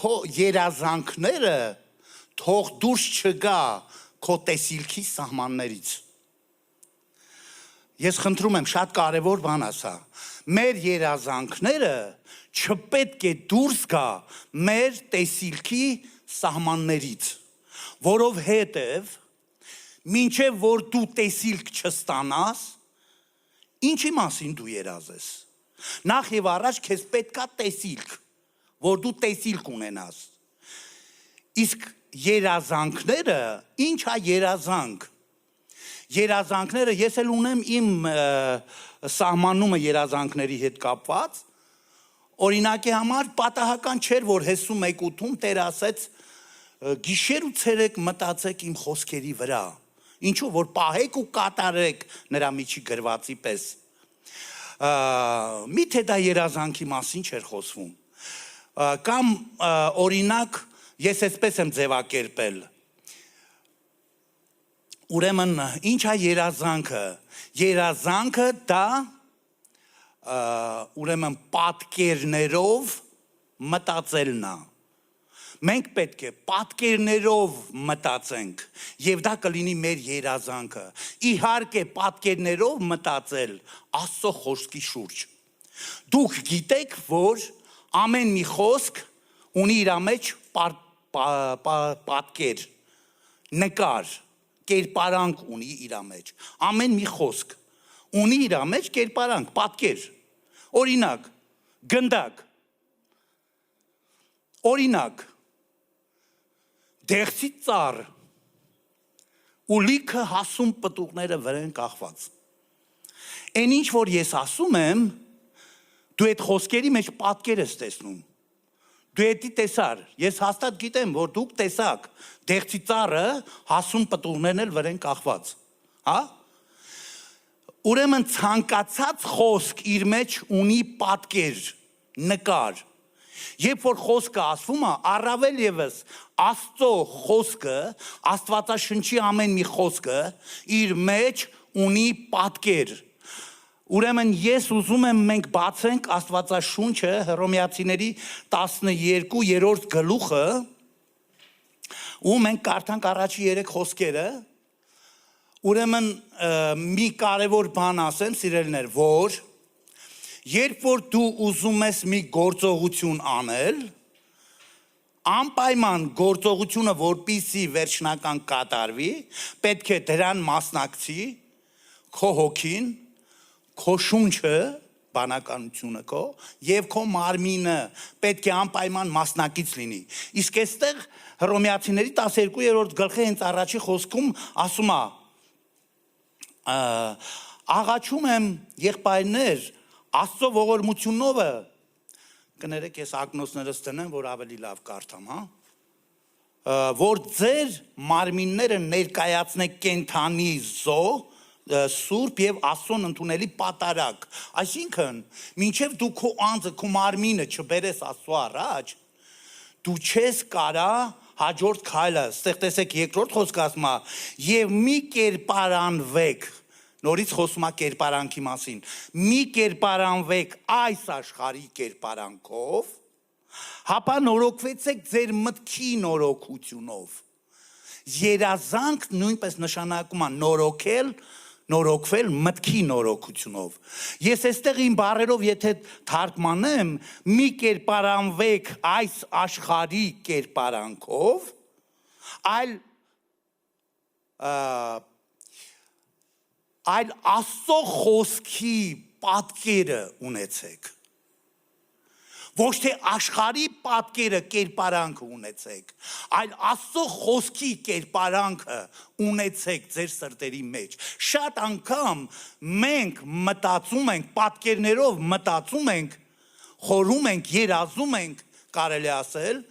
քո երազանքները թող դուրս չգա քո տեսիլքի սահմաններից։ Ես խնդրում եմ շատ կարևոր բան ասա։ Մեր երազանքները չպետք է դուրս գա մեր տեսիլքի սահմաններից, որովհետև մինչև որ դու տեսիլք չստանաս, ինչի մասին դու երազես։ Նախ եւ առաջ քեզ պետքա տեսիլք, որ դու տեսիլք ունենաս։ Իսկ երազանքները, ինչ է երազանք։ Երազանքները, ես էլ ունեմ իմ սահմանումը երազանքների հետ կապված, օրինակի համար պատահական չէր, որ 51-ում Տեր ասեց գիշեր ու ցերեկ մտածեք իմ խոսքերի վրա, ինչու որ պահեք ու կատարեք նրա միջի գրվածի պես։ Միթե դա երազանքի մասին չէր խոսվում։ Կամ օրինակ ես այսպես եմ ձևակերպել։ Ուրեմն ինչ է երազանքը։ Երազանքը դա ուրեմն պատկերներով մտածելն է։ Մենք պետք է պատկերներով մտածենք եւ դա կլինի մեր երազանքը։ Իհարկե պատկերներով մտածել Աստծո խոսքի շուրջ։ Դուք գիտեք, որ ամեն մի խոսք ունի իր մեջ պատկեր, նկար, կերպարանք ունի իր մեջ։ Ամեն մի խոսք ունի իր մեջ կերպարանք, պատկեր։ Օրինակ, գնդակ։ Օրինակ, դեղցի ծառ ու լիքը հասուն պտուղները վրան կախված։ Այն ինչ որ ես ասում եմ, դու այդ խոսքերի մեջ պատկեր ես տեսնում։ Դու էդի տեսար, ես հաստատ գիտեմ, որ դուք տեսակ դեղցի ծառը հասուն պտուղներն էլ վրան կախված, հա։ Ուրեմն ցանկացած խոսք իր մեջ ունի պատկեր, նկար։ Երբ որ խոսքը ասվում է, առավել եւս Աստծո խոսքը, Աստվածաշնչի ամեն մի խոսքը իր մեջ ունի պատկեր։ Ուրեմն ես ուզում եմ մենք բացենք Աստվածաշունչը Հռոմեացիների 12-րդ գլուխը ու մենք կարդանք առաջի 3 խոսքերը։ Ուրեմն մի կարևոր բան ասեմ, սիրելիներ, որ երբ որ դու ուզում ես մի գործողություն անել, անպայման գործողությունը որպեսզի վերջնական կատարվի, պետք է դրան մասնակցի քո հոգին, քո շունչը, բանականությունը քո եւ քո մարմինը պետք է անպայման մասնակից լինի։ Իսկ այստեղ Հռոմեացիների 12-րդ գլխի հենց առաջի խոսքում ասում է. աղաչում եմ եղբայրներ Աստծո ողորմությունով կներեք ես ագնոսներս տնեմ, որ ավելի լավ կարդամ, հա, որ ձեր մարմինները ներկայացնեք կենդանի զոհ, սուրբ եւ Աստծուն ընդունելի պատարագ։ Այսինքն, մինչեւ դու քո անձը, քո մարմինը չբերես Աստծո առաջ, դու չես կարա հաջորդ քայլը, ստեղ տեսեք երկրորդ խոսքը ասում է, եւ մի կերպարանվեք, նորից խոսում է կերպարանքի մասին, մի կերպարանվեք այս աշխարհի կերպարանքով, հապա նորոգվեցեք ձեր մտքի նորոգությունով։ Երազանք նույնպես նշանակում է նորոգվել մտքի նորոգությունով։ Ես այստեղ իմ բառերով եթե թարգմանեմ, մի կերպարանվեք այս աշխարհի կերպարանքով, այլ Աստծո խոսքի պատկերը ունեցեք։ Ոչ թե աշխարհի պատկերը կերպարանքը ունեցեք, այլ Աստծո խոսքի կերպարանքը ունեցեք ձեր սրտերի մեջ։ Շատ անգամ մենք մտածում ենք, պատկերներով մտածում ենք, խորում ենք, երազում ենք, կարելի ասել,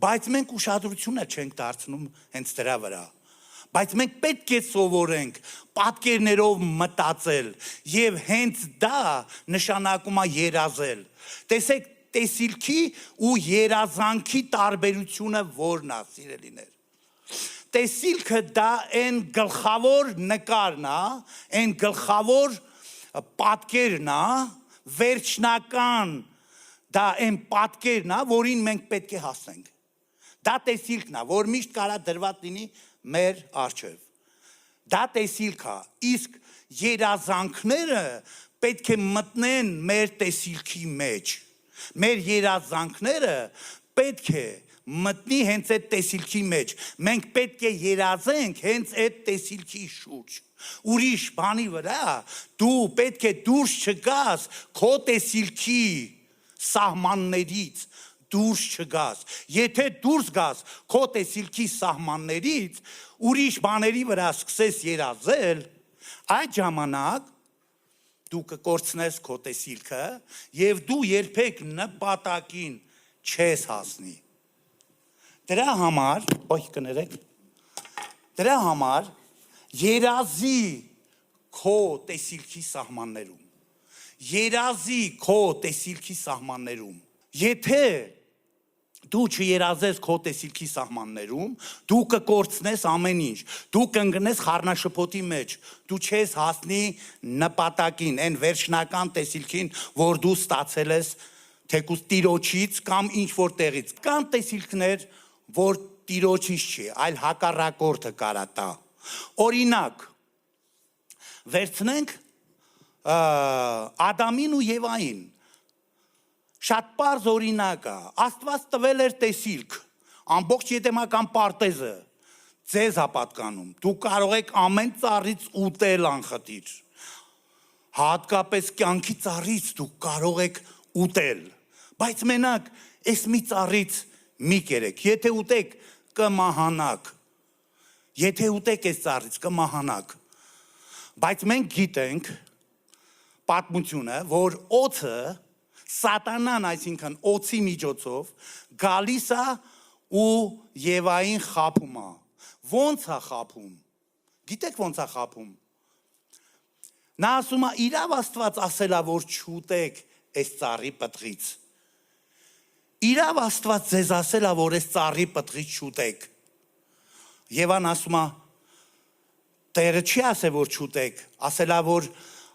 բայց մենք ուշադրությունը չենք դարձնում հենց դրա վրա։ Բայց մենք պետք է սովորենք պատկերներով մտածել եւ հենց դա նշանակում է երազել։ Տեսեք տեսիլքի ու երազանքի տարբերությունը որն է, սիրելիներ։ Տեսիլքը դա այն գլխավոր նկարն է, այն գլխավոր պատկերն է, վերջնական դա այն պատկերն է, որին մենք պետք է հասնենք։ Դա տեսիլքն է, որ միշտ կարա դրված լինի մեր առջև։ Դա տեսիլք է, իսկ երազանքները պետք է մտնեն մեր տեսիլքի մեջ։ Մեր երազանքները պետք է մտնի հենց այդ տեսիլքի մեջ։ Մենք պետք է երազենք հենց այդ տեսիլքի շուրջ։ Ուրիշ բանի վրա դու պետք է դուրս չգաս քո տեսիլքի սահմաններից, դուրս չգաս։ Եթե դուրս գաս քո տեսիլքի սահմաններից, ուրիշ բաների վրա սկսես երազել, այդ ժամանակ դու կկորցնես քո տեսիլքը եւ դու երբեք նպատակին չես հասնի։ Դրա համար երազի քո տեսիլքի սահմաններում։ Երազի քո տեսիլքի սահմաններում։ Եթե դու չերազես քո տեսիլքի սահմաններում, դու կկորցնես ամեն ինչ, դու կընկնես խառնաշփոթի մեջ, դու չես հասնի նպատակին, այն վերջնական տեսիլքին, որ դու ստացել ես թեկուզ տիրոջից կամ ինչ որ տեղից։ Կան տեսիլքներ, որ տիրոջից չի, այլ հակառակորդը կարա տա։ Օրինակ, վերցնենք Ադամին ու Եվային։ Շատ պարզ օրինակ է, Աստված տվել էր տեսիլք, ամբողջ եդեմական պարտեզը ձեզ է պատկանում, դու կարող եք ամեն ծառից ուտել անխտիր, հատկապես կյանքի ծառից դու կարող եք ուտել, բայց մենակ այս մի ծառից մի կերեք, եթե ուտեք կմահանաք, եթե ուտեք այս ծառից կմահանաք, բայց մենք գիտենք պատմությունը, որ օձը Սատանան, այսինքն օձի միջոցով գալիս է ու Եվային խաբում է։ Ոնց է խաբում։ Գիտեք ոնց է խաբում։ Նա ասում է իրավ Աստված ասել է որ չուտեք այս ծառի պտղից։ Իրավ Աստված ձեզ ասել է որ այս ծառի պտղից չուտեք։ Եվան ասում է Տերը չի ասել որ չուտեք, ասել է որ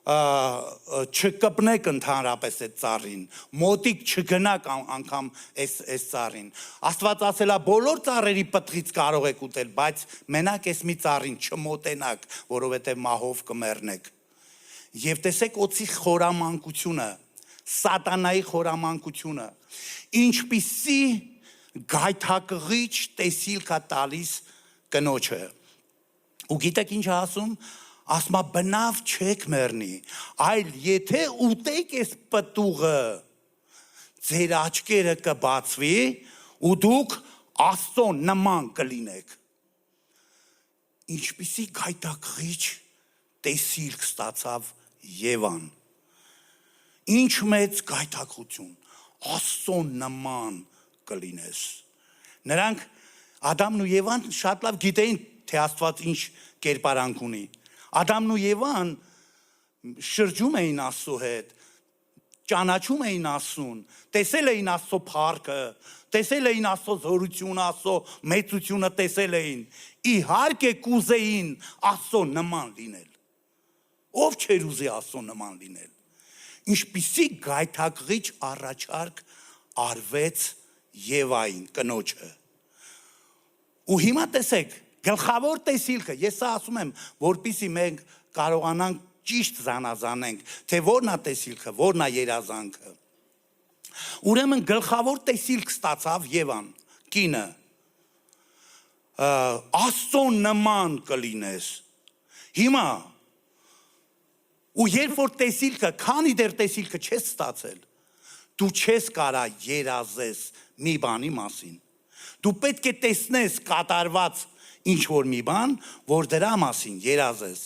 չկպնեք ընդհանրապես այդ ծառին, մոտիկ չգնաք անգամ այս ծառին։ Աստված ասել է բոլոր ծառերի պտղից կարող եք ուտել, բայց մենակ այս մի ծառին չմոտենաք, որովհետև մահով կմեռնեք։ Եվ տեսեք օձի խորամանկությունը, սատանայի խորամանկությունը, ինչպիսի գայթակղիչ տեսիլք է տալիս կնոջը։ Ու գիտեք ինչ է ասում։ Ասում է բնավ չեք մեռնի, այլ եթե ուտեք այս պտուղը, ձեր աչքերը կբացվի ու դուք Աստծո նման կլինեք։ Ինչպիսի գայթակղիչ տեսիլք ստացավ Եվան։ Ինչ մեծ գայթակղություն, Աստծո նման կլինես։ Նրանք Ադամն ու Եվան շատ լավ գիտեին, թե Աստված ինչ կերպարանք ունի։ Ադամն ու Եվան շրջում էին Աստծո հետ, ճանաչում էին Աստծուն, տեսել էին Աստծո փառքը, տեսել էին Աստծո զորությունը, Աստծո մեծությունը տեսել էին։ Իհարկե կուզեին Աստծո նման լինել։ Ով չէր ուզի Աստծո նման լինել։ Ինչպիսի գայթակղիչ առաջարկ արվեց Եվային կնոջը։ Ու հիմա տեսեք Գլխավոր տեսիլքը, ես ասում եմ, որպեսզի մենք կարողանանք ճիշտ զանազանենք, թե որն է տեսիլքը, որն է երազանքը։ Ուրեմն գլխավոր տեսիլք ստացավ Եվան, կինը, Աստծո նման կլինես։ Հիմա, ու երբ որ տեսիլքը, քանի դեռ տեսիլքը չես ստացել, դու չես կարա երազես մի բանի մասին։ Դու պետք է տեսնես կատարված ինչ որ մի բան, որ դրա մասին երազես։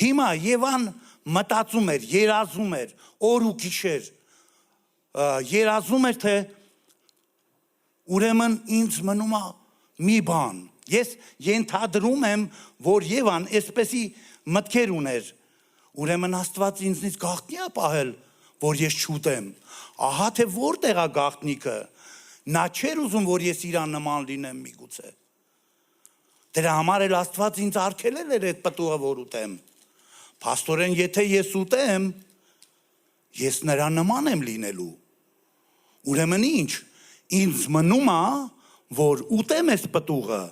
Հիմա Եվան մտածում էր, երազում էր, օր ու գիշեր, երազում էր, թե ուրեմն ինձ մնում է մի բան։ Ես ենթադրում եմ, որ Եվան այսպեսի մտքեր ուներ, ուրեմն Աստված ինձնից գաղտնի է պահել, որ ես չուտեմ։ Ահա թե որտեղ է գաղտնիքը։ Նա չէր ուզում, որ ես իրան նման լինեմ միգուցե։ Դրա համար էլ Աստված ինձ արգելել էր այդ պտուղը որ ուտեմ։ Փաստորեն եթե ես ուտեմ, ես նրա նման եմ լինելու։ Ուրեմն ինչ, ինձ մնում է որ ուտեմ այս պտուղը,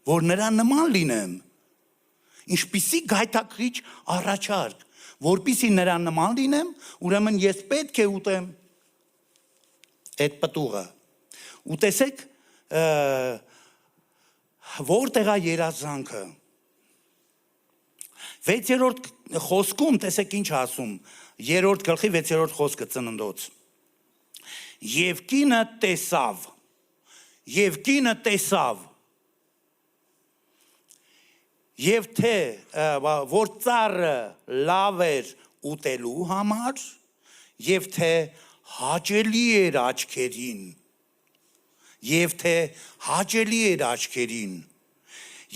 որ նրան նման լինեմ։ Ինչպիսի գայթակղիչ առաջարկ, որպիսի նրան նման լինեմ, ուրեմն ես պետք է ուտեմ այդ պտուղը։ Ու տեսեք, որտեղ է երազանքը։ 6-րդ խոսքում տեսեք ինչ ասում, 3-րդ գլխի 6-րդ խոսքը Ծննդոց։ Եվ կինը տեսավ, եւ թե որ ծառը լավ էր ուտելու համար, եւ թե հաճելի էր աչքերին,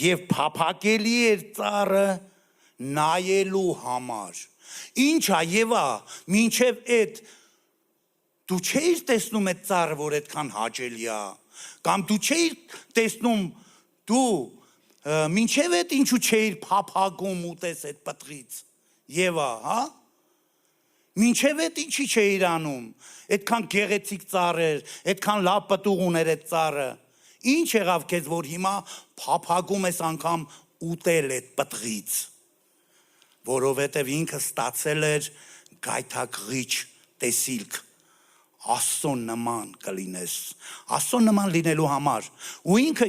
եւ փափակելի էր ծառը նայելու համար։ Ինչա Եվա, մինչև այդ դու չէիր տեսնում այդ ծառը, որ այդքան հաճելի է, կամ դու չէիր տեսնում դու մինչև այդ ինչու չէիր փափագում ուտես այդ պտղից, Եվա, հա? Մինչև այդ ինչի չէիր անում, այդքան գեղեցիկ ծառ էր, այդքան լավ պտուղ ուներ այդ ծառը, ինչ եղավ քեզ, որ հիմա փափագում ես անգամ ուտել այդ պտղից, որովհետև ինքը ստացել էր գայթակղիչ տեսիլք, Աստծո նման կլինես, Աստծո նման լինելու համար։ Ու ինքը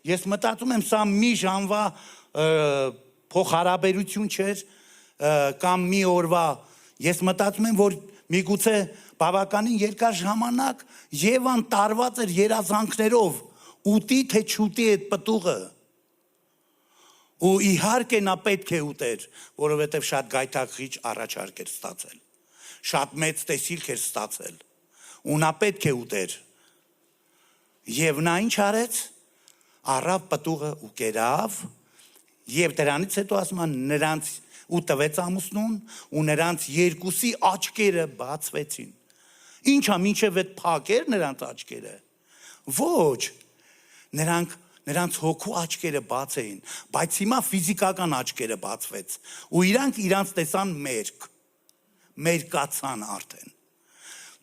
ես մտածում եմ, սա մի ժամվա փոխհարաբերություն չէր, կամ մի օրվա, ես մտածում եմ, որ միգուցե բավականին երկար ժամանակ Եվան տարված էր երազանքներով, ուտի թե չուտի այդ պտուղը։ Ու իհարկե նա պետք է ուտեր, որովհետև շատ գայթակղիչ առաջարկ էր ստացել, շատ մեծ տեսիլք էր ստացել, ու նա պետք է ուտեր։ Եվ նա ինչ արեց, առավ պտուղը ու կերավ, եւ դրանից հետո ասում են նրանց ու տվեց ամուսնուն, ու նրանց երկուսի աչքերը բացվեցին։ Ինչա մինչև այդ փակեր նրանց աչքերը։ Ոչ, նրանց հոգու աչքերը բաց էին, բայց հիմա ֆիզիկական աչքերը բացվեց, ու իրանք տեսան մերկացան արդեն։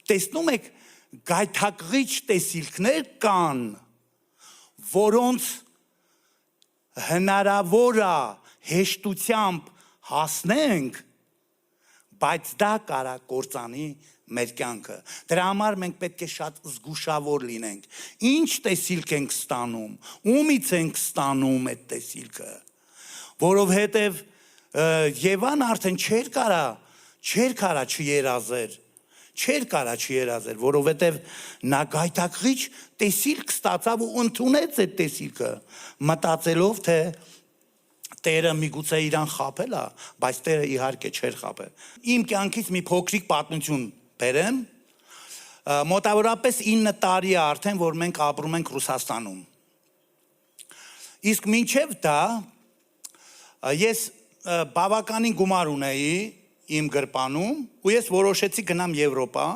Տեսնում եք, գայթակղիչ տեսիլքներ կան, որոնց հնարավոր է հեշտությամբ հասնենք, բայց դա կարա կործանի մեր կյանքը։ Դրա համար մենք պետք է շատ զգուշավոր լինենք։ Ինչ տեսիլք ենք ստանում, ումից ենք ստանում այդ տեսիլքը, որովհետև Եվան արդեն չէր կարա չերազեր, որովհետև նա գայթակղիչ տեսիլք ստացավ ու ընդունեց այդ տեսիլքը, մտածելով, թե Տերը միգուցե իրան խաբել է, բայց Տերը իհարկե չէր խաբել։ Իմ կյանքից մի փոքրիկ պատմություն բերեմ, մոտավորապես 9 տարի է արդեն, որ մենք ապրում ենք Ռուսաստանում։ Իսկ մինչև դա ես բավականին գումար ունեի իմ գրպանում, ու ես որոշեցի գնամ Եվրոպա,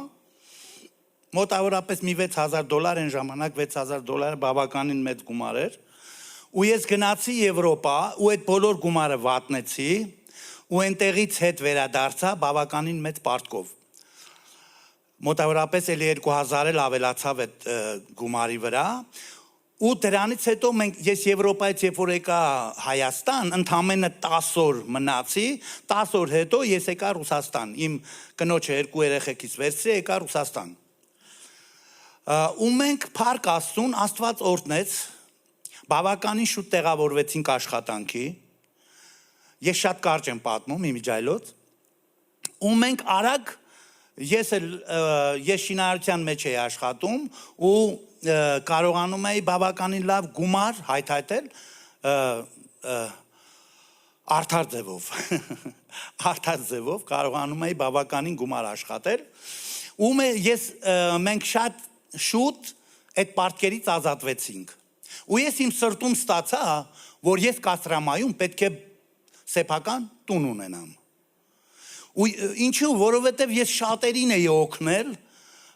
մոտավորապես մի $6,000 այն ժամանակ $6,000 բավականին մեծ գումար էր, ու ես գնացի Եվրոպա, ու այդ բոլոր գումարը վատնեցի, ու այնտեղից հետ վերադարձա բավականին մեծ պարտքով։ Մոտավորապես էլի 2,000 էլ ավելացավ այդ գումարի վրա, ու դրանից հետո ես Եվրոպայից երբ որ եկա Հայաստան, ընդամենը 10 օր մնացի, 10 օր հետո ես եկա Ռուսաստան, իմ կնոջը 2 երեխեքից վերցրի, եկա Ռուսաստան։ Ու մենք փառք Աստծուն, Աստված օրհնեց, բավականին շուտ տեղավորվեցինք աշխատանքի, ես շատ կարճ եմ պատմում իմիջայլոց, ու մենք արագ, ես շինարարության մեջ էի աշխատում, ու կարողանում էի բավականին լավ գումար հայթայթել արդար ձևով կարողանում էի բավականին գումար աշխատել, ու մենք շատ շուտ այդ պարտքերից ազատվեցինք։ Ու ես իմ սրտում ստացա, որ ես Կաստրամայում պետք է սեփական տուն ունենամ։ Ու ինչու, որովհետև ես շատերին էի օգնել,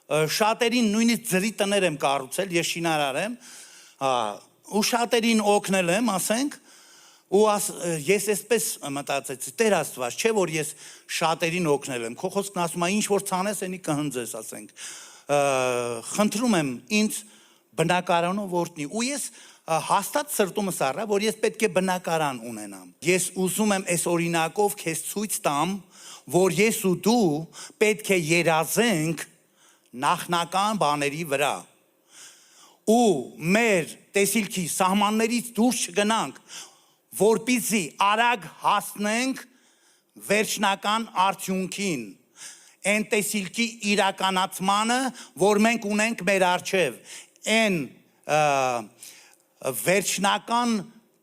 շատերին նույնիսկ ձրի տներ եմ կառուցել, ես շինարար եմ, ու շատերին օգնել եմ, ասենք, ու ես այսպես մտածեցի, Տեր Աստված, չէ որ ես շատերին օգնել եմ, քո խոսքն ասում է ինչ որ ցանես, էնի կհնձես, ասենք, խնդրում եմ ինձ բնակարանով որտնի։ Ու ես հաստատ սրտումս առա, որ ես պետք է բնակարան ունենամ։ Ես ուզում եմ այս օրինակով քեզ ցույց տամ, որ ես ու դու պետք է երազենք նախնական բաների վրա։ Ու մեր տեսիլքի սահմաններից դուրս չգնանք, որպեսզի արագ հասնենք վերջնական արդյունքին, այն տեսիլքի իրականացմանը, որ մենք ունենք մեր առջև, այն վերջնական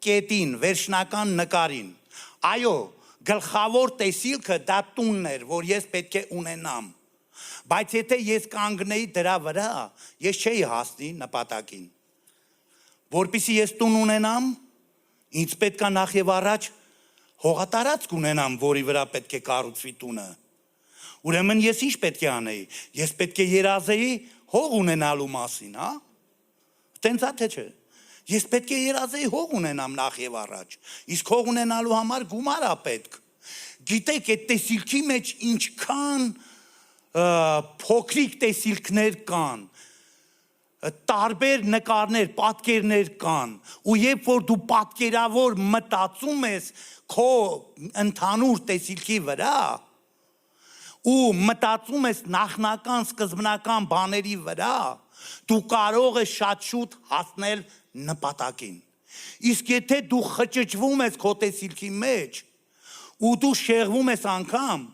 կետին, վերջնական նկարին։ Այո, գլխավոր տեսիլքը դա տունն էր, որ ես պետք է ունենամ։ Բայց եթե ես կանգնեի դրա վրա, ես չէի հասնի նպատակին։ Որպեսզի ես տուն ունենամ, ինձ պետք է նախ եւ առաջ հողատարածք ունենամ, որի վրա պետք է կառուցվի տունը։ Ուրեմն ես ինչ պետք է անեի։ Ես պետք է երազեի հող ունենալու մասին, հա։ Տենց թե չէ։ Ես պետք է երազեի հող ունենամ նախ եւ առաջ։ Իսկ հող ունենալու համար գումար է պետք։ Գիտեք, այդ տեսիլքի մեջ ինչքան փոքրիկ տեսիլքներ կան, տարբեր նկարներ, պատկերներ կան, ու երբ որ դու պատկերավոր մտածում ես քո ընդհանուր տեսիլքի վրա, ու մտածում ես նախնական սկզբնական բաների վրա, դու կարող ես շատ շուտ հասնել նպատակին։ Իսկ եթե դու խճճվում ես քո տեսիլքի մեջ, ու դու շեղվում ես անգամ,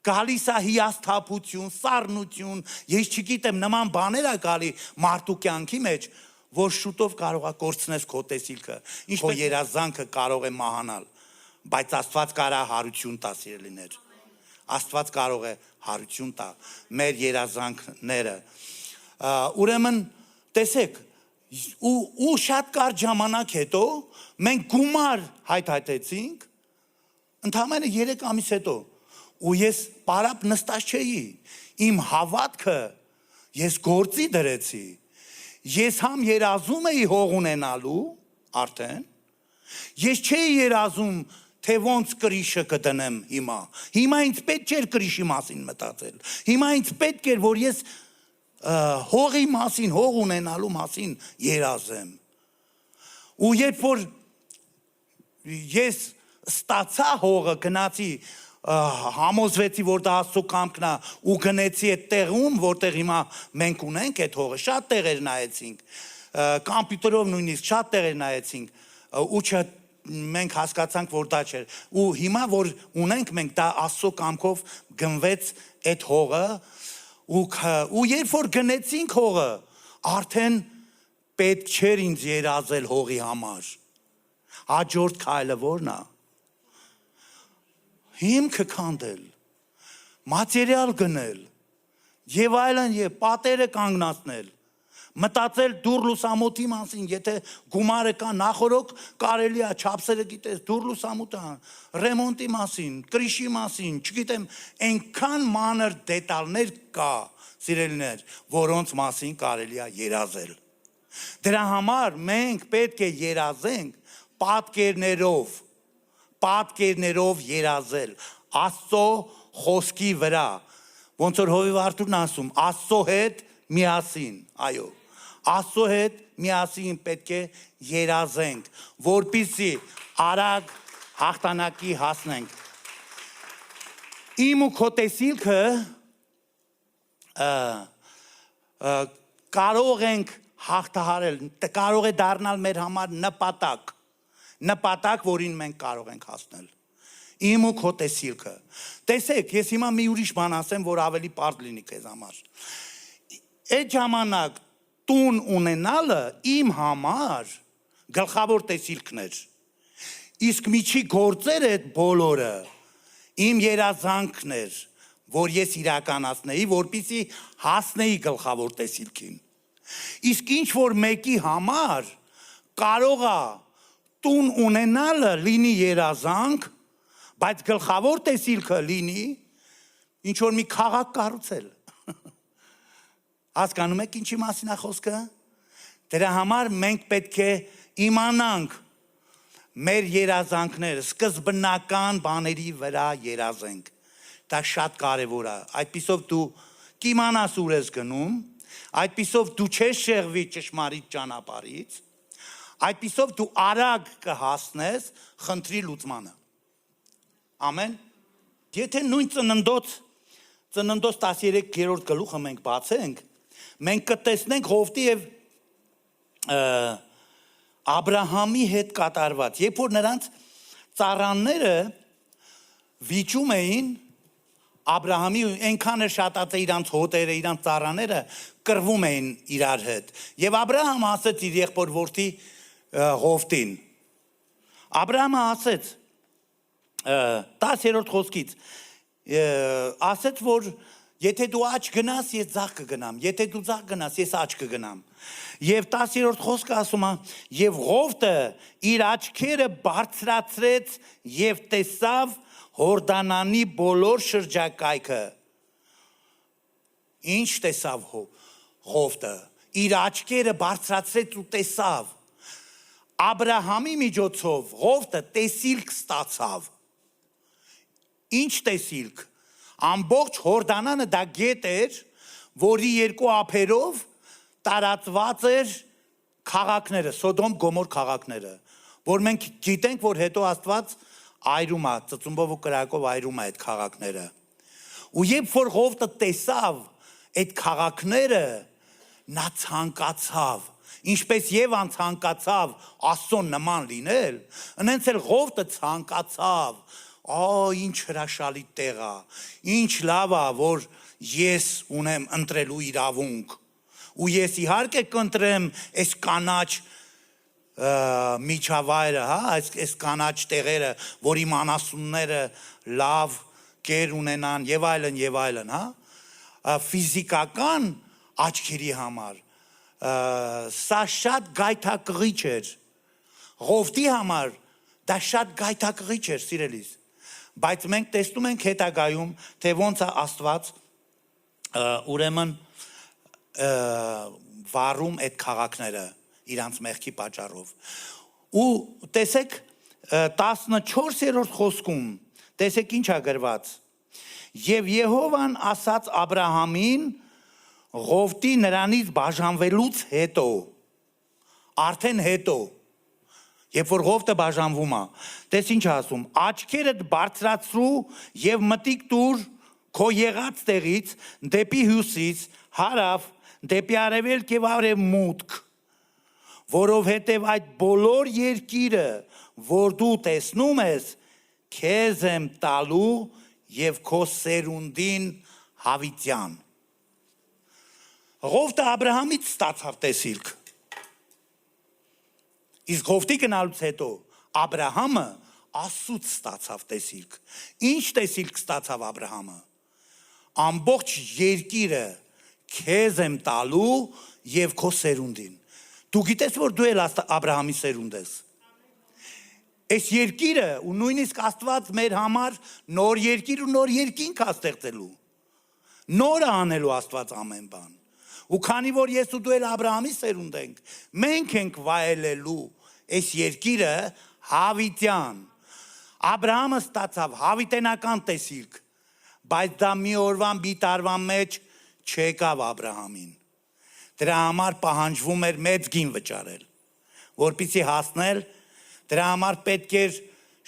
գալիս է հիասթափություն, սառնություն, ես չգիտեմ, նման բաներ է գալի մարդու կյանքի մեջ, որ շուտով կարող է կորցնես քո տեսիլքը, քո երազանքը կարող է մահանալ, բայց Աստված կարա հարություն տա, սիրելիներ։ Աստված կարող է հարություն տա մեր երազանքները։ Ուրեմն, տեսեք, ու շատ կարճ ժամանակ հետո մենք գումար հայթայթեցինք, ընդամենը 3 ամիս հետո, ու ես պարապ նստած չէի, իմ հավատքը ես գործի դրեցի, ես համ երազում էի հող ունենալու, արդեն, ես չէի երազում, թե ոնց կրիշը կդնեմ հիմա ինձ պետք չէր կրիշի մասին մտածել, հիմա ինձ պետք էր, որ ես հողի մասին, հող ունենալու մասին երազեմ։ Ու երբ որ ես ստացա հողը, գնացի, համոզվեցի, որ դա Աստծո կամքն է, ու գնեցի այդ տեղում, որտեղ հիմա մենք ունենք այդ հողը, շատ տեղեր նայեցինք, կամպյուտերով նույնիսկ շատ տեղեր նայեցինք, ու մենք հասկացանք, որ դա չէր։ Ու հիմա որ ունենք մենք, դա Աստծո կամքով գնվեց այդ հողը, ու երբ որ գնեցինք հողը, արդեն պետք չէր ինձ երազել հողի համար։ Հաջորդ քայլը ո՞րն է։ Հիմքը քանդել, մատերիալ գնել, եւ այլն, եւ պատերը կանգնացնել, մտածել դուր լուսամուտի մասին, եթե գումարը կա նախորոք կարելի է չափսերը գիտես, դուր լուսամուտը, ռեմոնտի մասին, կրիշի մասին, չգիտեմ, այնքան մանր դետալներ կա, սիրելիներ, որոնց մասին կարելի է երազել։ Դրա համար մենք պետք է երազենք պատկերներով երազել, Աստծո խոսքի վրա, ոնց որ Հովիվ Արթուրն ասում, Աստծո հետ միասին, այո, Աստծո հետ միասին պետք է երազենք, որպեսզի արագ հաղթանակի հասնենք։ Իմ ու քո տեսիլքը կարող ենք հաղթահարել, կարող է դառնալ մեր համար նպատակ, որին մենք կարող ենք հասնել։ Իմ ու քո տեսիլքը։ Տեսեք, ես հիմա մի ուրիշ բան ասեմ, որ ավելի պարզ լինի քեզ համար։ Այդ ժամանակ տուն ունենալը իմ համար գլխավոր տեսիլքն էր։ Իսկ միջի գործերը այդ բոլորը իմ երազանքն էր, որ ես իրականացնեի, որպեսզի հասնեի գլխավոր տեսիլքին։ Իսկ ինչ որ մեկի համար կարող է տուն ունենալը լինի երազանք, բայց գլխավոր տեսիլքը լինի ինչ որ մի քաղաք կառուցել։ Հասկանում եք ինչի մասին է խոսքը։ Դրա համար մենք պետք է իմանանք մեր երազանքները, սկզբնական բաների վրա երազենք։ Դա շատ կարևոր է։ Այդպիսով դու կիմանաս ուր ես գնում, այդպիսով դու չես շեղվի ճշմարիտ ճանապարհից, այդպիսով դու արագ կհասնես խնդրի լուծմանը։ Ամեն։ Եթե նույն ծննդոց 13-րդ գլուխը մենք բացենք, մենք կտեսնենք Հովտի եւ Աբրահամի հետ կատարված, երբ որ նրանց ծառաները վիճում էին Աբրահամի այնքան էր շատացել իրանց հոտերը, իրանց ծառաները կռվում էին իրար հետ։ Եվ Աբրահամը ասեց իր եղբոր որդի Հովտին։ Աբրահամը ասեց 10-րդ խոսքից ասեց, որ եթե դու աջ գնաս, ես ձախ կգնամ, եթե դու ձախ գնաս, ես աջ կգնամ։ Եվ 10-րդ խոսքը ասում է, եւ Հովտը իր աչքերը բարձրացրեց եւ տեսավ Հորդանանի բոլոր շրջակայքը։ Ինչ տեսավ Հովտը։ Իր աչքերը բարձրացրեց ու տեսավ։ Աբրահամի միջոցով Հովտը տեսիլք ստացավ։ Ինչ տեսիլք։ Ամբողջ Հորդանանը դա գետ էր, որի երկու ափերով տարածված էր քաղաքները, Սոդոմ Գոմոր քաղաքները, որ մենք գիտենք, որ հետո Աստված այրում է, ծծումբով ու կրակով այրում է այդ քաղաքները։ Ու երբ որ Հովտը տեսավ այդ քաղաքները, նա ցանկացավ, ինչպես Եվան ցանկացավ Աստծուն նման լինել, այնպես էլ Հովտը ցանկացավ, ինչ հրաշալի տեղ է, ինչ լավ է, որ ես ունեմ ընտրելու իրավունք, ու ես իհարկե կընտրեմ այս կանաչ միջավայրը, այս կանաչ տեղերը, որ իմ անասունները լավ կեր ունենան եւ այլն, ֆիզիկական աչքերի համար սա շատ գայթակղիչ էր, Հովտի համար դա շատ գայթակղիչ էր, սիրելիս, բայց մենք տեսնում ենք հետագայում, թե ոնց է Աստված ուրեմն վարում այդ քաղաքները իրանց մեղքի պատճառով։ Ու տեսեք 14-րդ խոսքում, տեսեք ինչ է գրված։ Եվ Եհովան ասաց Աբրահամին Հովտի նրանից բաժանվելուց հետո, արդեն հետո, երբ որ Հովտը բաժանվում է, տես ինչ ասում, աչքերդ բարձրացրու եւ մտիկ տուր քո եղած տեղից դեպի հյուսիս, հարավ, դեպի արևելք եւ արևմուտք, որովհետեւ այդ բոլոր երկիրը, որ դու տեսնում ես, քեզ եմ տալու եւ քո սերունդին հավիտյան։ Հովտը Աբրահամից ստացավ տեսիլք։ Իսկ Հովտի գնալուց հետո Աբրահամը Աստծուց ստացավ տեսիլք։ Ինչ տեսիլք ստացավ Աբրահամը։ Ամբողջ երկիրը քեզ եմ տալու եւ քո սերունդին։ Դու գիտես, որ դու էլ Աբրահամի սերունդ ես։ Այս երկիրը ու նույնիսկ Աստված մեր համար նոր երկիր ու նոր երկինք է ստեղծելու։ Նորը անելու Աստված ամեն բան։ Ու քանի որ ես ու դու էլ Աբրահամի սերունդ ենք, մենք ենք վայելելու այս երկիրը հավիտյան։ Աբրահամը ստացավ հավիտենական տեսիլք, բայց դա մի օրվան մի տարվան մեջ չեկավ Աբրահամին։ Դրա համար պահանջվում էր մեծ գին վճարել, որպեսզի հասնել, դրա համար պետք էր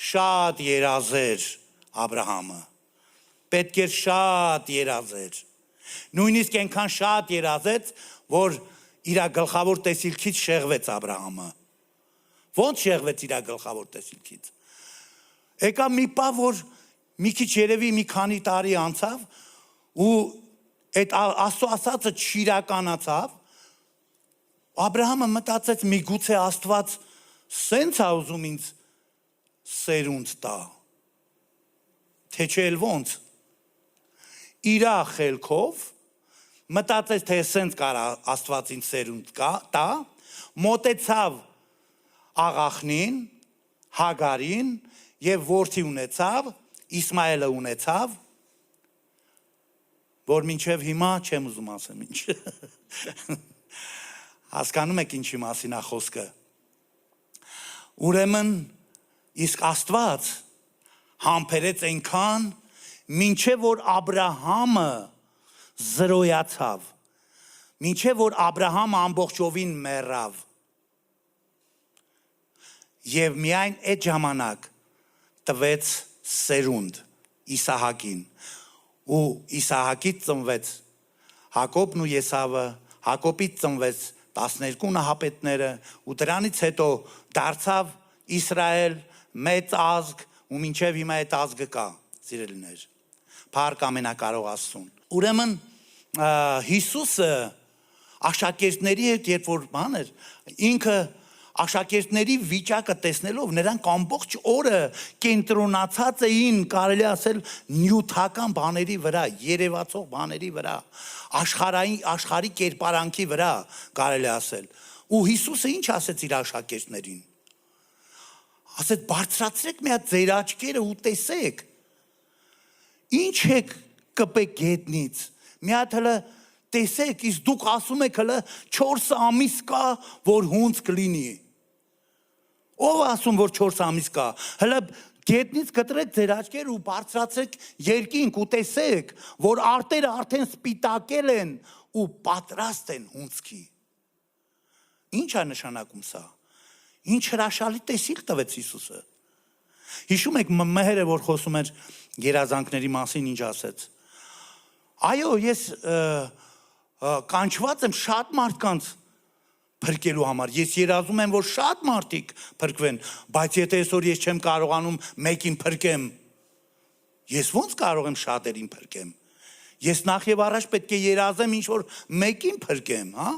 շատ երազեր Աբրահամը, պետք էր շատ երազեր, նույնիսկ այնքան շատ երազեց, որ իր գլխավոր տեսիլքից շեղվեց Աբրահամը։ Ոնց շեղվեց իր գլխավոր տեսիլքից։ Եկավ մի պահ, որ մի քիչ երևի մի քանի տարի անցավ ու այդ Աստծո ասածը չիրականացավ, Աբրահամը մտածեց միգուցե Աստված սենց է ուզում ինձ սերունդ տա, թե չէ էլ ոնց։ Իր խելքով մտածեց, թե սենց կարա Աստված ինձ սերունդ տա, մոտեցավ աղախնին, Հագարին եւ որդի ունեցավ, Իսմայելը ունեցավ, որ մինչև հիմա չեմ ուզում ասեմ ինչ։ Հասկանում եք ինչի մասին է խոսքը։ Ուրեմն իսկ Աստված համբերեց այնքան, մինչև որ Աբրահամը զրոյացավ, Մինչև որ Աբրահամ ամբողջովին մեռավ։ Եվ միայն այդ ժամանակ տվեց սերունդ Իսահակին։ Ու Իսահակից ծնվեց Հակոբն ու Եսավը, Հակոբից ծնվեց 12 նահապետները, ու դրանից հետո դարձավ Իսրայել մեծ ազգ, ու մինչև հիմա այդ ազգը կա, սիրելիներ։ Փառք ամենակարող Աստծուն։ Ուրեմն Հիսուսը աշակերտների հետ երբ որ բան էր, ինքը աշակերտների վիճակը տեսնելով նրանք ամբողջ օրը կենտրոնացած էին, կարելի ասել, նյութական բաների վրա, երևացող բաների վրա, աշխարհի կերպարանքի վրա, կարելի ասել։ Ու Հիսուսը ինչ ասեց իր աշակերտներին։ Ասեց բարձրացրեք մի հատ ձեր աչքերը ու տեսեք։ Ինչ եք կպեք գետնից։ Մի հատ հələ տեսեք, իսկ դուք ասում եք հələ 4 ամիս կա, որ հունց կլինի։ Ով ասում որ 4 ամիս կա։ Հələ գետնից կտրեք ձեր աչքերը ու բարձրացրեք երկինք ու տեսեք, որ արտերը արդեն սպիտակել են ու պատրաստ են հունցքի։ Ինչ է նշանակում սա։ Ինչ հրաշալի տեսիլ տվեց Հիսուսը։ Հիշում եք մհերը որ խոսում էր երազանքների մասին ինչ ասեց։ Այո, ես կանչված եմ շատ մարդկանց փրկելու համար։ Ես երազում եմ, որ շատ մարդիկ փրկվեն, բայց եթե այսօր ես չեմ կարողանում մեկին փրկեմ, ես ո՞նց կարող եմ շատերին փրկեմ։ Ես նախ եւ առաջ պետք է երազեմ ինչ որ մեկին փրկեմ, հա։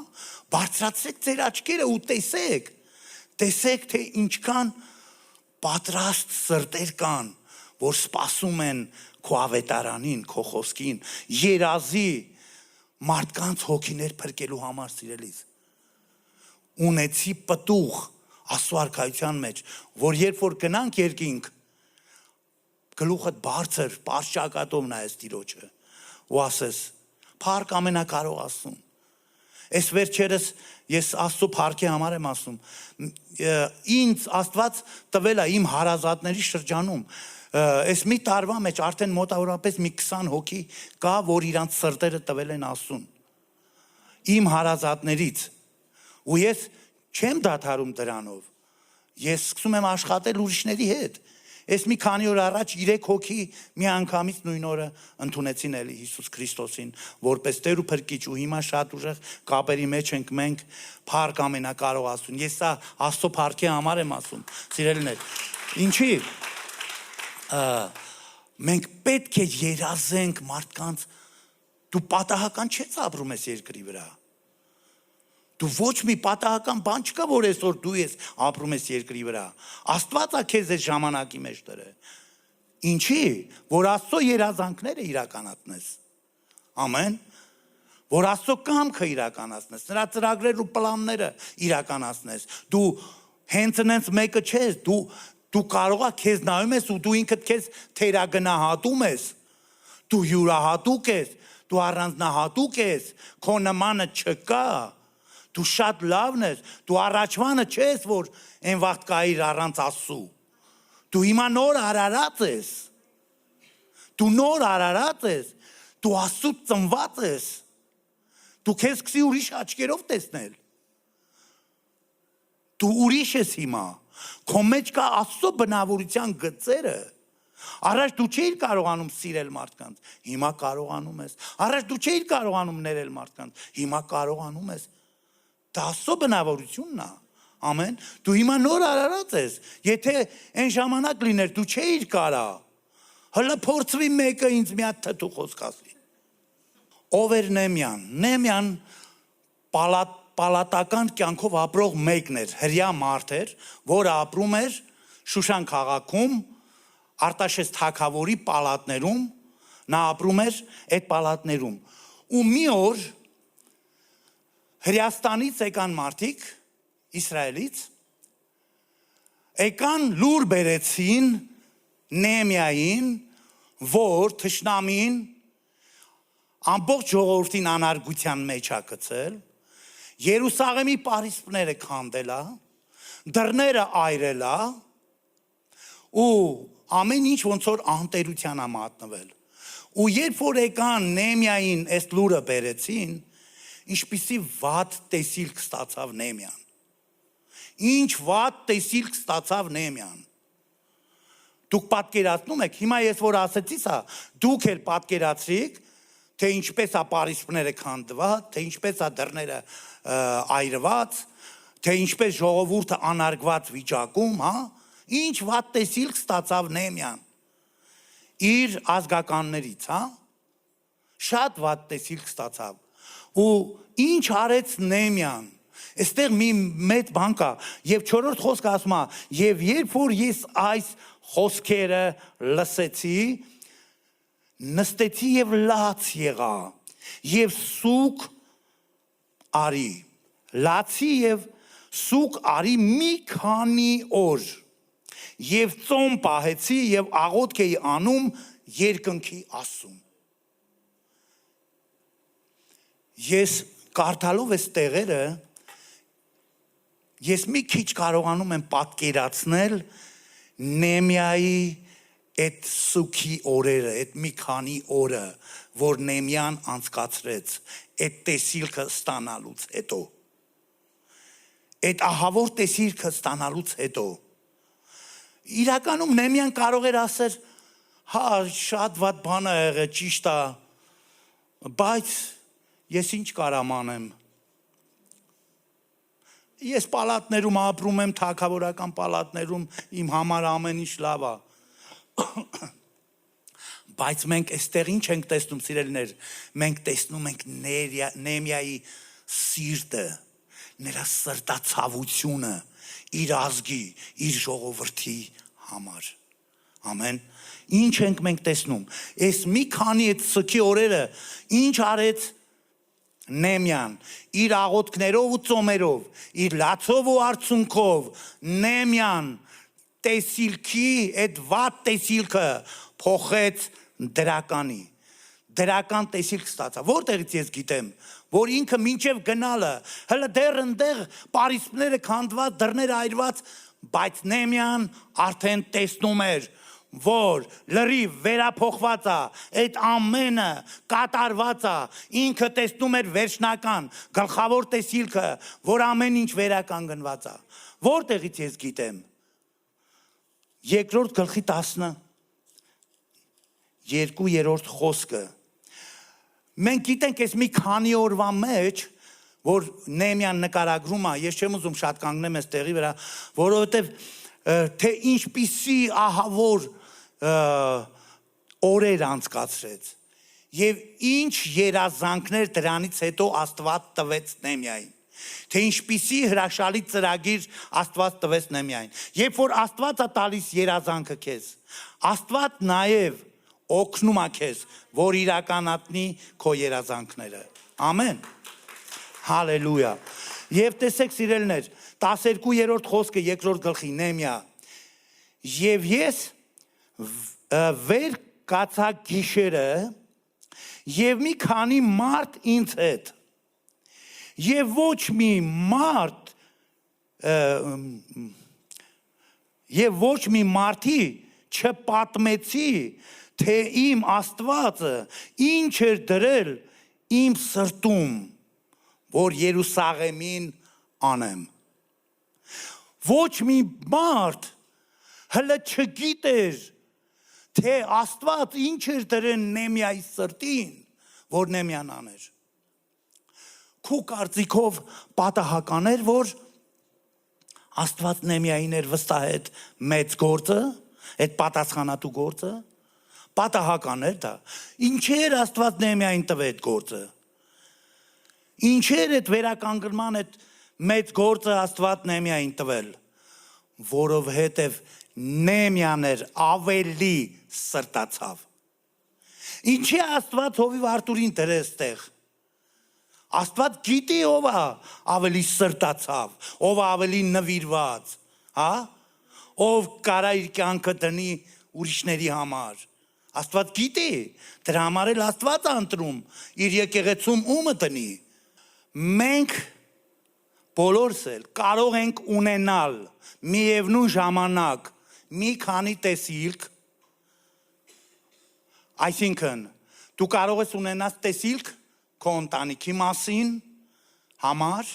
Բարձրացրեք ձեր աչքերը ու տեսեք։ Տեսեք թե ինչքան պատրաստ սրտեր կան, որ սպասում են քո ավետարանին, քո խոսքին, երազի մարդկանց հոգիներ փրկելու համար, սիրելիս։ Ունեցի պտուղ Աստծո արքայության մեջ, որ երբ որ գնանք երկինք, գլուխդ բարձր, պարզ ճակատով նայես Տիրոջը ու ասես. Փառք ամենակարող Աստծուն։ Այս վերջերս ես Աստծո փառքի համար եմ ասում։ Ինձ Աստված տվել է իմ հարազատների շրջանում։ Այս մի տարվա մեջ արդեն մոտավորապես մի 20 հոգի կա, որ իրանց սրտերը տվել են Աստծուն։ Իմ հարազատներից։ Ու ես չեմ դադարում դրանով։ Ես սկսում եմ աշխատել ուրիշների հետ։ Այս մի քանի օր առաջ 3 հոգի մի անգամից նույն օրը ընդունեցին էլի Հիսուս Քրիստոսին որպես Տեր ու Փրկիչ, ու հիմա շատ ուժեղ կապերի մեջ ենք մենք, փառք ամենակարող Աստծուն։ Ես սա Աստծո փառքի համար եմ ասում, սիրելիներ։ Ինչի՞ մենք պետք է երազենք մարդկանց, դու պատահական չես ապրում ես երկրի վրա։ Դու ոչ մի պատահական բան չկա, որ այսօր դու ես ապրում ես երկրի վրա։ Աստված է քեզ այս ժամանակի մեջ դրել։ Ինչի՞, որ Աստծո երազանքները իրականացնես։ Ամեն։ Որ Աստծո կամքը իրականացնես, նրա ծրագրերը ու պլանները իրականացնես։ Դու հենց այնց մեկը չես, դու կարող ես քեզ նայում ես ու դու ինքդ քեզ թերագնահատում ես։ Դու յուրահատուկ ես, դու առանձնահատուկ ես, քո նմանը չկա։ Դու շատ լավն ես, դու առաջվանը չես, որ այն վաղտ կայիր առանց Աստծու։ Դու հիմա նոր արարած ես։ Դու նոր արարած ես, դու Աստծուց ծնված ես։ Դու քեզ սկսի ուրիշ աչքերով տեսնել։ Դու ուրիշ ես հիմա։ Քո մեջ կա Աստծո բնավորության գծերը։ Առաջ դու չէիր կարողանում սիրել մարդկանց, հիմա կարողանում ես։ Առաջ դու չէիր կարողանում ներել մարդկանց, հիմա կարողանում ես։ Դա Աստծո բնավորությունն է։ Ամեն։ Դու հիմա նոր արարած ես։ Եթե այն ժամանակ լիներ, դու չէիր կարա։ Հələ փորձվի մեկը ինձ մի հատ թթու խոսք ասի։ Ով էր Նեմյան։ Նեմյան պալատական կյանքով ապրող մեկն էր, հրյա մարդ էր, որը ապրում էր Շուշան քաղաքում, Արտաշես թագավորի պալատներում, նա ապրում էր այդ պալատներում։ Ու մի օր Հրեաստանից եկան մարդիկ, Իսրայելից, եկան լուր բերեցին Նեեմիային, որ թշնամին ամբողջ ժողովրդին անարգության մեջ է գցել, Երուսաղեմի պարիսպները քանդել է, դռները այրել է, ու ամեն ինչ ոնց որ անտերության է մատնվել։ Ու երբ որ եկան Նեեմիային այս լուրը բերեցին, ինչպիսի վատ տեսիլք ստացավ Նեհեմիան։ Ինչ վատ տեսիլք ստացավ Նեհեմիան։ Դուք պատկերացնում եք, հիմա ես որ ասեցի սա, դուք էլ պատկերացրիք, թե ինչպես է պարիսպները քանդված, թե ինչպես է դռները այրված, թե ինչպես ժողովուրդը անարգված վիճակում, հա? Ինչ վատ տեսիլք ստացավ Նեհեմիան իր ազգականներից, հա? Շատ վատ տեսիլք ստացավ։ Ու ինչ արեց Նեհեմիան։ Այստեղ մի մեծ բան կա, եւ 4-րդ խոսքը ասում է, եւ երբ որ ես այս խոսքերը լսեցի, նստեցի եւ լաց եղա, եւ սուկ արի, լացի եւ սուկ արի մի քանի օր, եւ ծոմ պահեցի եւ աղոթք էի անում երկնքի Աստծուն։ Ես կարդալով այս տեղերը, ես մի քիչ կարողանում եմ պատկերացնել Նեհեմիայի այդ սուքի օրերը, այդ մի քանի օրը, որ Նեհեմիան անցկացրեց, այդ տեսիլքը ստանալուց հետո, այդ ահավոր տեսիլքը ստանալուց հետո, իրականում Նեհեմիան կարող էր ասել, հա, շատ վատ բան է եղել, ճիշտ է, բայց ես ինչ կարամ անեմ։ Ես պալատներում ապրում եմ, թագավորական պալատներում, իմ համար ամեն ինչ լավ է։ Բայց մենք այստեղ ինչ ենք տեսնում, սիրելիներ, մենք տեսնում ենք Նեհեմիայի սիրտը, նրա սրտացավությունը իր ազգի, իր ժողովրդի համար։ Ամեն։ Ինչ ենք մենք տեսնում։ Այս մի քանի այդ սքի օրերը ինչ արեց Նեհեմիան, իր աղոթքներով ու ծոմերով, իր լացով ու արցունքով, Նեհեմիան տեսիլքի, այդ վատ տեսիլքը փոխեց դրականի, դրական տեսիլք ստացավ, որտեղից ես գիտեմ, որ ինքը մինչև գնալը, հələ դեռ ընդեղ պարիսպները քանդված, դռները այրված, բայց Նեհեմիան արդեն տեսնում էր, որ լրիվ վերափոխված է, այդ ամենը կատարված է, ինքը տեսնում էր վերջնական, գլխավոր տեսիլքը, որ ամեն ինչ վերականգնված է։ Որտեղից ես գիտեմ։ Երկրորդ գլխի 12-րդ խոսքը։ Մենք գիտենք այս մի քանի օրվա մեջ, որ Նեհեմիան նկարագրում է, ես չեմ ուզում շատ կանգնեմ այս տեղի վրա, որովհետև թե ինչպիսի ահավոր օրեր անցկացրեց եւ ինչ երազանքներ դրանից հետո Աստված տվեց Նեհեմիային, թե ինչպիսի հրաշալի ծրագիր Աստված տվեց Նեհեմիային։ Երբ որ Աստված է տալիս երազանքը քեզ, Աստված նաեւ օգնում է քեզ, որ իրականացնի քո երազանքները։ Ամեն։ Հալելույա։ Եվ տեսեք սիրելիներ, 12-րդ խոսքը երկրորդ գլխի Նեհեմիա։ Եվ ես վեր կացա գիշերը եւ մի քանի մարդ ինձ հետ եւ ոչ մի մարդ եւ ոչ մի մարդի չպատմեցի, թե իմ Աստվածը ինչ էր դրել իմ սրտում, որ Երուսաղեմին անեմ։ Ոչ մի մարդ հələ չգիտեր, թե Աստված ինչ էր դրել Նեհեմիայի սրտին, որ Նեհեմիան աներ։ Քո կարծիքով պատահական էր, որ Աստված Նեհեմիային էր վստահել մեծ գործը, այդ պատասխանատու գործը, պատահական էր դա։ Ինչեր Աստված Նեհեմիային տվեց այդ գործը։ Ինչեր այդ վերականգնման այդ մեծ գործը Աստված Նեհեմիային տվել, որովհետև Նեհեմիան էր ավելի սրտացավ։ Ինչի Աստված հովիվ Արտուրին դրեց տեղ։ Աստված գիտի ով է ավելի սրտացավ, ով է ավելի նվիրված, հա? Ով կարա իր կյանքը դնի ուրիշների համար։ Աստված գիտի, դրա համար էլ Աստված է ընտրում իր եկեղեցում ումը տնի։ Մենք բոլորս էլ կարող ենք ունենալ միևնույն ժամանակ մի քանի տեսիլք, այսինքն դու կարող ես ունենալ տեսիլք քո ընտանիքի մասին, համար,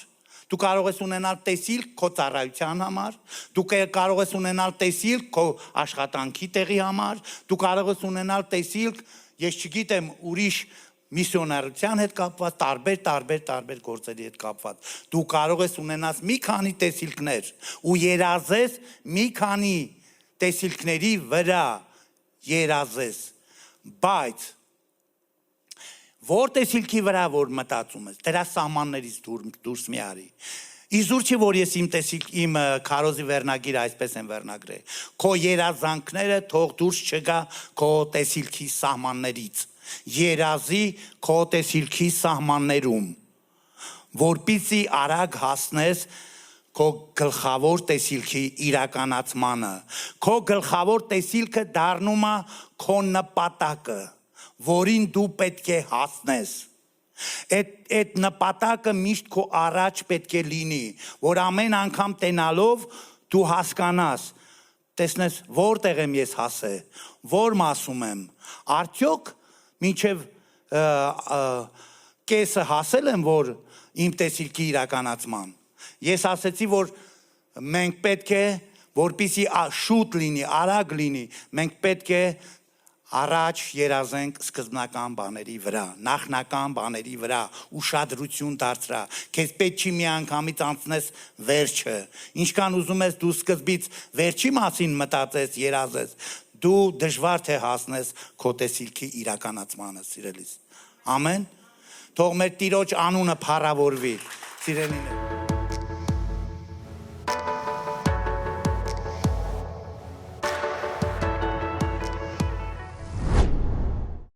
դու կարող ես ունենալ տեսիլք քո ծառայության համար, դու կարող ես ունենալ տեսիլք քո աշխատանքի տեղի համար, դու կարող ես ունենալ տեսիլք, ես չգիտեմ, ուրիշ միսիոնարության հետ կապված, տարբեր գործերի հետ կապված։ Դու կարող ես ունենալ մի քանի տեսիլքներ ու երազես մի քանի տեսիլքների վրա երազես, բայց որ տեսիլքի վրա որ մտածում ես, դրա սահմաններից դուրս մի արի։ Իզուր չի, որ ես իմ քարոզի վերնագիրը այսպես եմ վերնագրել։ Քո երազանքները թող դուրս չգա քո տեսիլքի սահմաններից։ Երազի քո տեսիլքի սահմաններում, որպեսզի արագ հասնես քո գլխավոր տեսիլքի իրականացմանը։ Քո գլխավոր տեսիլքը դառնում է քո նպատակը, որին դու պետք է հասնես։ Այդ նպատակը միշտ քո առաջ պետք է լինի, որ ամեն անգամ տենալով դու հասկանաս, տեսնես որտեղ եմ ես հասել, որ մասում եմ, արդյոք մինչև կեսը հասել եմ, որ իմ տեսիլքի իրականացման։ Ես ասեցի, որ մենք պետք է, որպեսզի շուտ լինի, արագ լինի, մենք պետք է առաջ երազենք սկզբնական բաների վրա, նախնական բաների վրա, ուշադրություն դարձրա, քեզ պետք չի մի անգամից անցնես վերջը, ինչքան ուզում ես դու սկզբից վերջի մասին մտածես, երազես, դու դժվար թե հասնես քո տեսիլքի իրականացմանը, սիրելիս։ Ամեն։ Թող մեր Տիրոջ անունը փառավորվի, սիրելիներ։